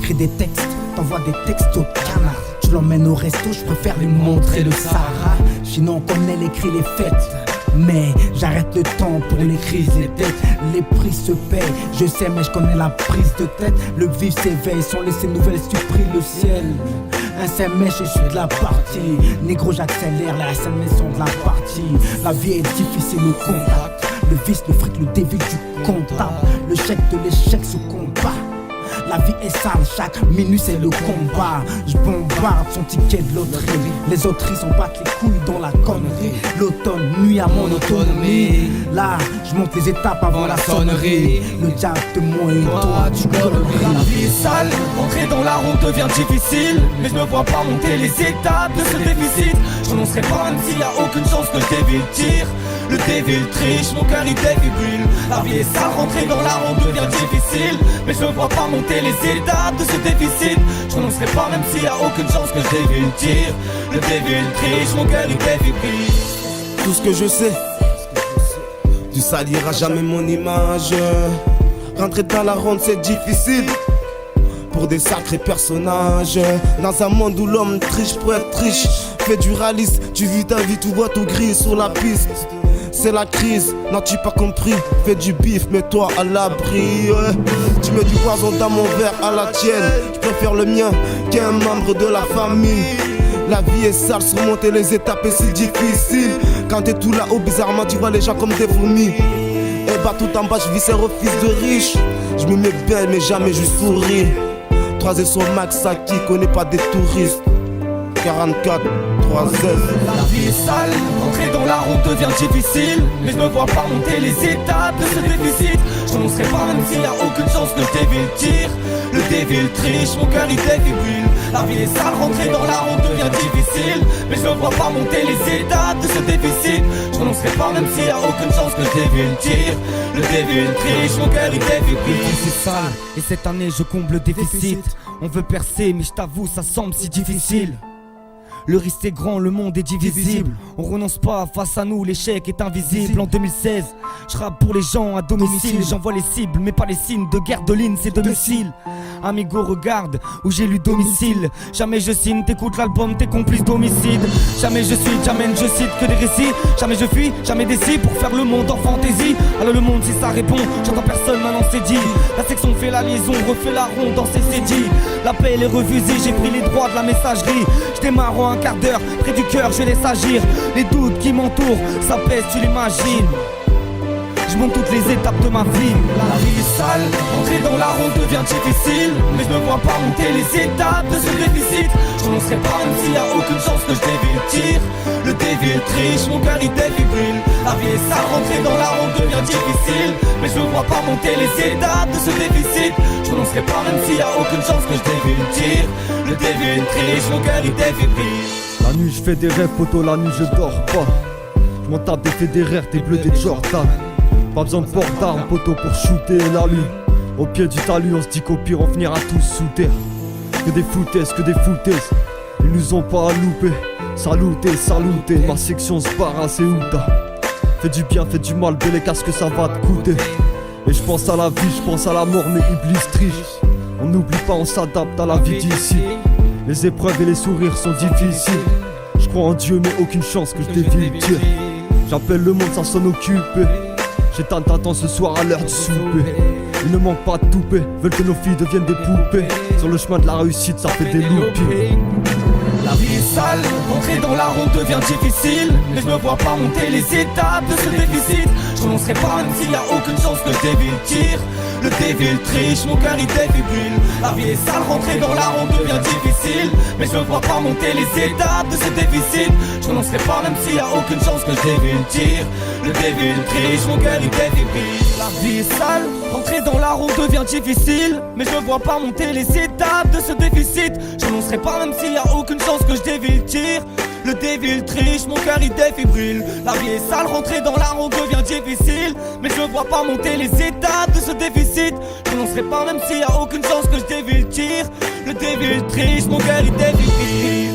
J'écris des textes, t'envoies des textos de canard. Tu l'emmènes au resto, je préfère lui montrer le Sahara. Sinon comme elle écrit les fêtes, mais j'arrête le temps pour les crises, les dettes. Les prix se payent, je sais mais je connais la prise de tête. Le vif s'éveille, sans laisser nouvelles surprises le ciel. Un SMS et je suis de la partie. Négro j'accélère, les SMS sont de la partie. La vie est difficile au contact. Le vice, le fric, le débit du comptable. Le chèque de l'échec se combat. La vie est sale, chaque minute c'est le combat. Je bombarde son ticket de loterie. Les autrices en battent les couilles dans la connerie. L'automne nuit à mon autonomie. Là, je monte les étapes avant la sonnerie. Le diable de moi et toi, tu coloris. La vie est sale, entrer dans la ronde devient difficile. Mais je ne vois pas monter les étapes de ce déficit. Je renoncerai pas même s'il y a aucune chance que le dévil tire. Le dévil triche, mon cœur il défibrille. La vie est sale, rentrer dans la ronde devient difficile. Mais je ne vois pas monter les étapes de ce déficit. Je renoncerai pas même s'il y a aucune chance que le dévil tire. Le dévil triche, mon cœur il défibrille. Tout ce que je sais, tu saliras jamais mon image. Rentrer dans la ronde c'est difficile pour des sacrés personnages. Dans un monde où l'homme triche pour être riche. Fais du ralice, tu vis ta vie, tout vois tout gris sur la piste. C'est la crise, n'as-tu pas compris? Fais du bif, mets-toi à l'abri, ouais. Tu mets du poison dans mon verre à la tienne. Je préfère le mien qu'un membre de la famille. La vie est sale, surmonter les étapes est si difficile. Quand t'es tout là-haut, bizarrement tu vois les gens comme des fourmis. Et bah tout en bas, je vis ces refus de riches. Je me mets bien mais jamais je souris. 3 et son max, ça qui connaît pas des touristes. 44, 3 Z. La vie est sale, entrer dans la route devient difficile. Mais je ne vois pas monter les étapes de ce déficit. Je renoncerai pas même s'il y a aucune chance que le dévil tire. Le dévil triche, mon cœur il défibrille. La vie est sale, rentrer dans la route devient difficile. Mais je ne vois pas monter les étapes de ce déficit. Je renoncerai pas même s'il y a aucune chance que le dévil tire. Le dévil triche, mon cœur il défibrille. C'est sale, et cette année je comble le déficit. On veut percer mais je t'avoue ça semble si difficile. Le risque est grand, le monde est divisible. On renonce pas, face à nous l'échec est invisible. En 2016, je rappe pour les gens à domicile. J'envoie les cibles, mais pas les signes de guerre de ligne, c'est domicile. Amigo regarde où j'ai lu domicile. Jamais je signe, t'écoutes l'album, t'es complice d'homicide. Jamais je suis, jamais je cite que des récits. Jamais je fuis, jamais décide pour faire le monde en fantaisie. Alors le monde si ça répond, j'entends personne, maintenant c'est dit. La section fait la liaison, refait la ronde dans ses dit. L'appel est refusé, j'ai pris les droits de la messagerie. Je démarre en un quart d'heure, près du cœur je laisse agir. Les doutes qui m'entourent, ça pèse, tu l'imagines. Je monte toutes les étapes de ma vie. La vie est sale, entrer dans la ronde devient difficile. Mais je ne vois pas monter les étapes de ce déficit. Je renoncerai pas même s'il y a aucune chance que je dévil tire. Le dévil triche, mon cœur il défibrille. La vie est sale, rentrer dans la ronde devient difficile. Mais je ne vois pas monter les étapes de ce déficit. Je renoncerai pas même s'il y a aucune chance que je dévil tire. Le dévil triche, mon cœur il défibrille. La nuit je fais des rêves, poto, la nuit je dors pas. Je m'en tape des fédéraires, des bleus, des Jordan. Pas besoin de port d'armes, poteau, pour shooter la lune. Au pied du talus, on se dit qu'au pire on finira tous sous terre. Que des foutaises, que des foutaises. Ils nous ont pas à louper. Saluté, saluté. Ma section se barre à Ceuta. Fais du bien, fais du mal, bel qu'est-ce que ça va te coûter. Et je pense à la vie, je pense à la mort, mais Iblis triche. On n'oublie pas, on s'adapte à la vie d'ici. Les épreuves et les sourires sont difficiles. Je crois en Dieu, mais aucune chance que je dévie le tir. J'appelle le monde, ça sonne occupé. J'éteins t'attends ce soir à l'heure du souper. Il ne manque pas de toupet, veulent que nos filles deviennent des poupées. Sur le chemin de la réussite, ça fait des loupés. La vie est sale, entrer dans la route devient difficile. Mais je ne vois pas monter les étapes de ce déficit. Je renoncerai pas même s'il y a aucune chance que le dévil tire. Le dévil triche, mon cœur il défibrille. La vie est sale, rentrer dans la ronde devient difficile. Mais je ne vois pas monter les étapes de ce déficit. Je renoncerai pas même s'il y a aucune chance que le dévil tire. Le dévil triche, mon cœur il défibrille. La vie est sale, rentrer dans la route devient difficile. Mais je ne vois pas monter les étapes de ce déficit. Je renoncerai pas même s'il y a aucune chance que je dévil tire. Le dévil triche, mon cœur il défibrille. La vie est sale, rentrer dans la ronde devient difficile. Mais je ne vois pas monter les étapes de ce déficit. Je renoncerai pas même s'il y a aucune chance que je dévil tire. Le dévil triche, mon cœur il défibrille.